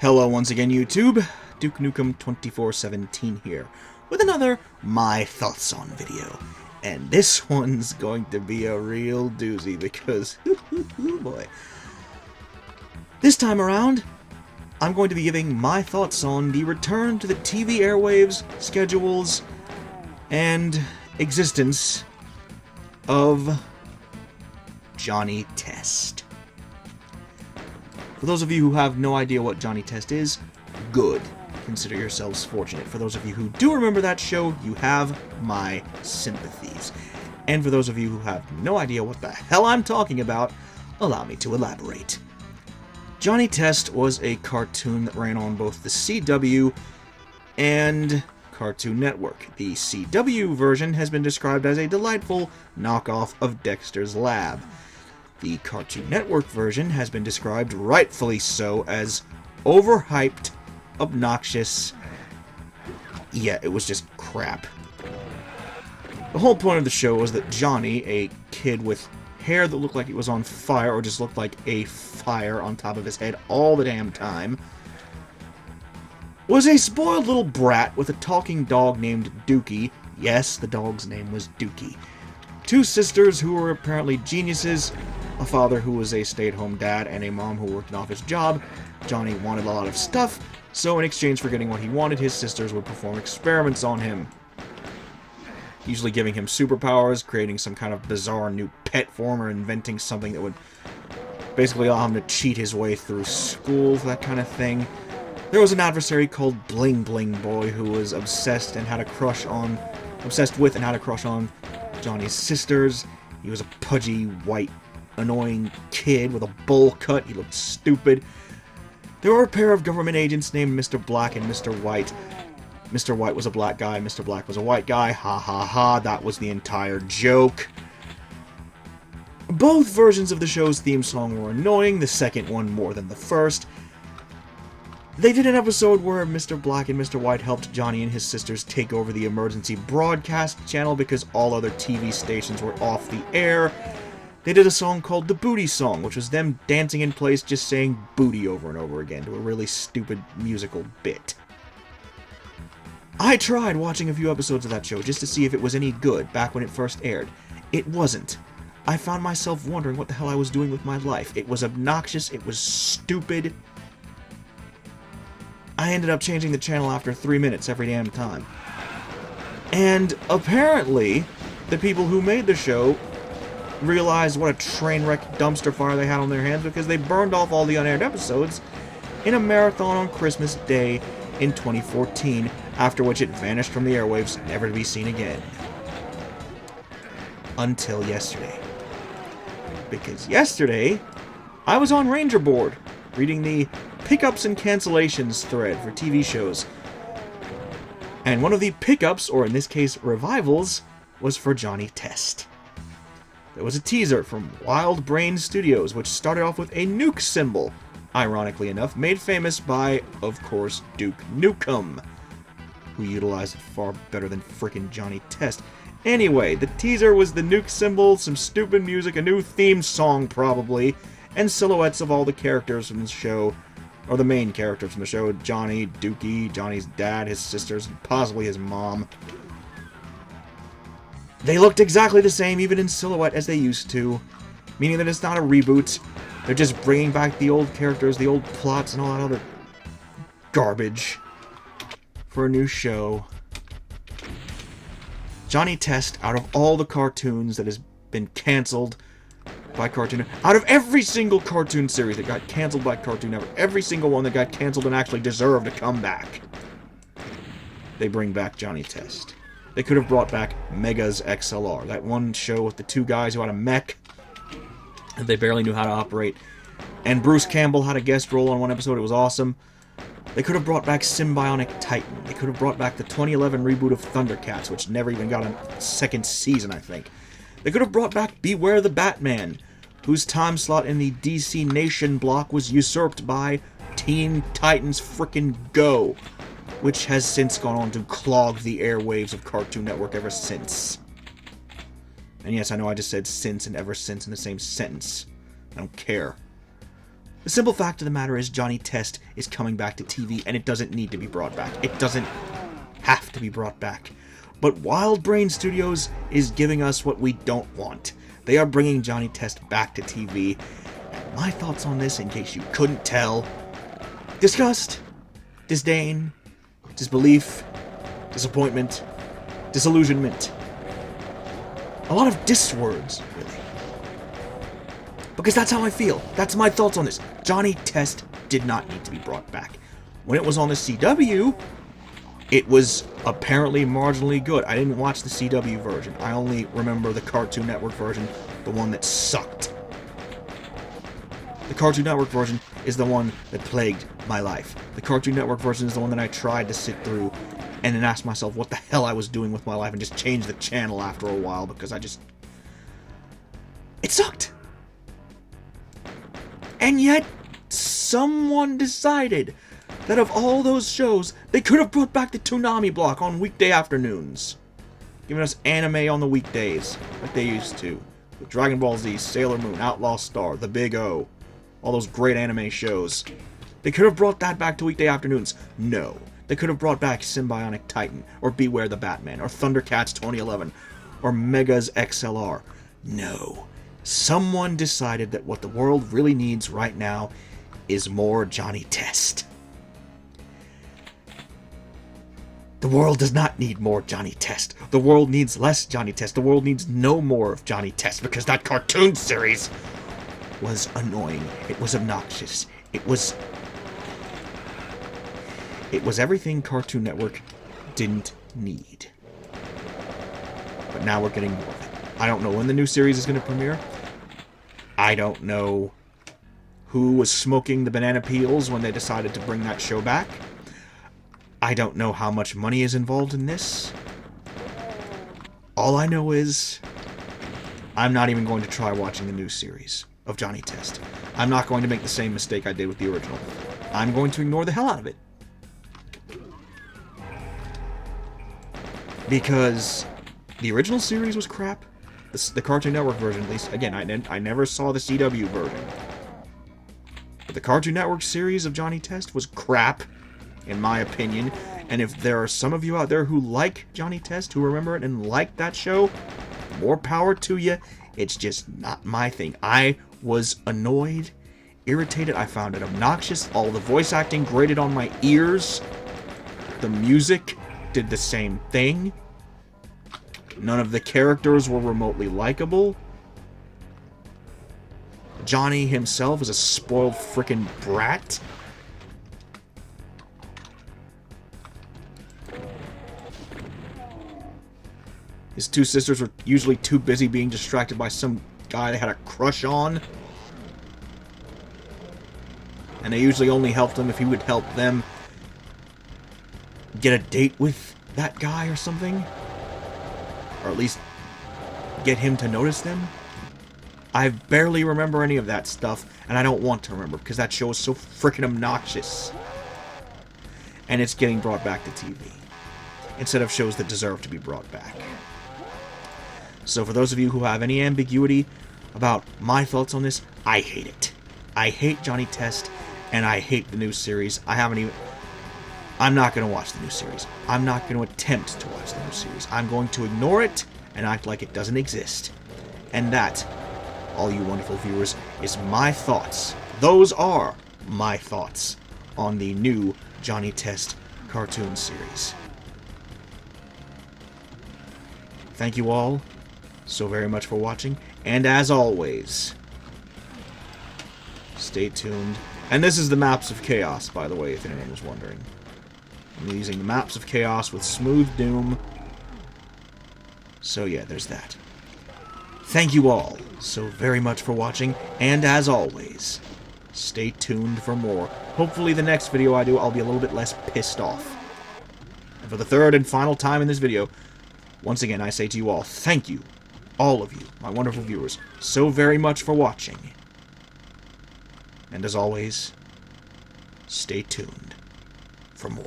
Hello once again, YouTube. Duke Nukem 2417 here with another My Thoughts On video. And this one's going to be a real doozy because, boy. This time around, I'm going to be giving my thoughts on the return to the TV airwaves, schedules, and existence of Johnny Test. For those of you who have no idea what Johnny Test is, good. Consider yourselves fortunate. For those of you who do remember that show, you have my sympathies. And for those of you who have no idea what the hell I'm talking about, allow me to elaborate. Johnny Test was a cartoon that ran on both the CW and Cartoon Network. The CW version has been described as a delightful knockoff of Dexter's Lab. The Cartoon Network version has been described, rightfully so, as overhyped, obnoxious. Yeah, it was just crap. The whole point of the show was that Johnny, a kid with hair that looked like it was on fire, or just looked like a fire on top of his head all the damn time, was a spoiled little brat with a talking dog named Dookie. Yes, the dog's name was Dookie. Two sisters who were apparently geniuses, a father who was a stay-at-home dad, and a mom who worked an office job. Johnny wanted a lot of stuff, so in exchange for getting what he wanted, his sisters would perform experiments on him. Usually giving him superpowers, creating some kind of bizarre new pet form, or inventing something that would basically allow him to cheat his way through school, that kind of thing. There was an adversary called Bling Bling Boy who was obsessed with and had a crush on Johnny's sisters. He was a pudgy, white, annoying kid with a bowl cut. He looked stupid. There were a pair of government agents named Mr. Black and Mr. White. Mr. White was a black guy, Mr. Black was a white guy. Ha ha ha, that was the entire joke. Both versions of the show's theme song were annoying, the second one more than the first. They did an episode where Mr. Black and Mr. White helped Johnny and his sisters take over the emergency broadcast channel because all other TV stations were off the air. They did a song called the Booty Song, which was them dancing in place just saying booty over and over again to a really stupid musical bit. I tried watching a few episodes of that show just to see if it was any good back when it first aired. It wasn't. I found myself wondering what the hell I was doing with my life. It was obnoxious, it was stupid. I ended up changing the channel after 3 minutes every damn time. And apparently, the people who made the show realized what a train wreck dumpster fire they had on their hands because they burned off all the unaired episodes in a marathon on Christmas Day in 2014, after which it vanished from the airwaves, never to be seen again. Until yesterday. Because yesterday, I was on Ranger Board, reading the pickups and cancellations thread for TV shows. And one of the pickups, or in this case, revivals, was for Johnny Test. There was a teaser from Wild Brain Studios, which started off with a nuke symbol, ironically enough, made famous by, of course, Duke Nukem, who utilized it far better than frickin' Johnny Test. Anyway, the teaser was the nuke symbol, some stupid music, a new theme song probably, and silhouettes of all the characters from the show, or the main characters from the show, Johnny, Dookie, Johnny's dad, his sisters, and possibly his mom. They looked exactly the same, even in silhouette, as they used to, meaning that it's not a reboot. They're just bringing back the old characters, the old plots, and all that other garbage for a new show. Johnny Test, out of all the cartoons that has been cancelled by Cartoon, out of every single cartoon series that got cancelled by Cartoon Network, every single one that got cancelled and actually deserved to come back, they bring back Johnny Test. They could have brought back Mega's XLR, that one show with the two guys who had a mech that they barely knew how to operate, and Bruce Campbell had a guest role on one episode. It was awesome. They could have brought back Symbionic Titan. They could have brought back the 2011 reboot of Thundercats, which never even got a second season, I think. They could have brought back Beware the Batman, whose time slot in the DC Nation block was usurped by Teen Titans Frickin' Go, which has since gone on to clog the airwaves of Cartoon Network ever since. And yes, I know I just said since and ever since in the same sentence. I don't care. The simple fact of the matter is Johnny Test is coming back to TV, and it doesn't need to be brought back. It doesn't have to be brought back. But Wild Brain Studios is giving us what we don't want. They are bringing Johnny Test back to TV. And my thoughts on this, in case you couldn't tell: disgust, disdain, disbelief, disappointment, disillusionment. A lot of dis words, really. Because that's how I feel. That's my thoughts on this. Johnny Test did not need to be brought back. When it was on the CW, it was apparently marginally good. I didn't watch the CW version. I only remember the Cartoon Network version, the one that sucked. The Cartoon Network version is the one that plagued my life. The Cartoon Network version is the one that I tried to sit through and then ask myself what the hell I was doing with my life and just change the channel after a while because it sucked. And yet, someone decided that of all those shows, they could have brought back the Toonami block on weekday afternoons, giving us anime on the weekdays, like they used to, with Dragon Ball Z, Sailor Moon, Outlaw Star, The Big O, all those great anime shows. They could have brought that back to weekday afternoons. No. They could have brought back Symbionic Titan, or Beware the Batman, or Thundercats 2011, or Megas XLR. No. Someone decided that what the world really needs right now is more Johnny Test. The world does not need more Johnny Test. The world needs less Johnny Test. The world needs no more of Johnny Test, because that cartoon series was annoying. It was obnoxious. It was everything Cartoon Network didn't need. But now we're getting more of it. I don't know when the new series is going to premiere. I don't know who was smoking the banana peels when they decided to bring that show back. I don't know how much money is involved in this. All I know is I'm not even going to try watching the new series of Johnny Test. I'm not going to make the same mistake I did with the original. I'm going to ignore the hell out of it. Because the original series was crap. The Cartoon Network version, at least, again, I never saw the CW version. But the Cartoon Network series of Johnny Test was crap, in my opinion. And if there are some of you out there who like Johnny Test, who remember it and like that show, more power to you. It's just not my thing. I was annoyed, irritated. I found it obnoxious. All the voice acting grated on my ears. The music did the same thing. None of the characters were remotely likable. Johnny himself is a spoiled frickin' brat. His two sisters were usually too busy being distracted by some guy they had a crush on. And they usually only helped him if he would help them get a date with that guy or something. Or at least get him to notice them. I barely remember any of that stuff, and I don't want to remember, because that show is so freaking obnoxious. And it's getting brought back to TV, instead of shows that deserve to be brought back. So for those of you who have any ambiguity about my thoughts on this, I hate it. I hate Johnny Test, and I hate the new series. I'm not going to watch the new series. I'm not going to attempt to watch the new series. I'm going to ignore it and act like it doesn't exist. And that, all you wonderful viewers, is my thoughts. Those are my thoughts on the new Johnny Test cartoon series. Thank you all so very much for watching, and as always, stay tuned. And this is the Maps of Chaos, by the way, if anyone was wondering. I'm using the Maps of Chaos with Smooth Doom. So yeah, there's that. Thank you all so very much for watching, and as always, stay tuned for more. Hopefully the next video I do, I'll be a little bit less pissed off. And for the third and final time in this video, once again I say to you all, thank you, all of you, my wonderful viewers, so very much for watching. And as always, stay tuned for more.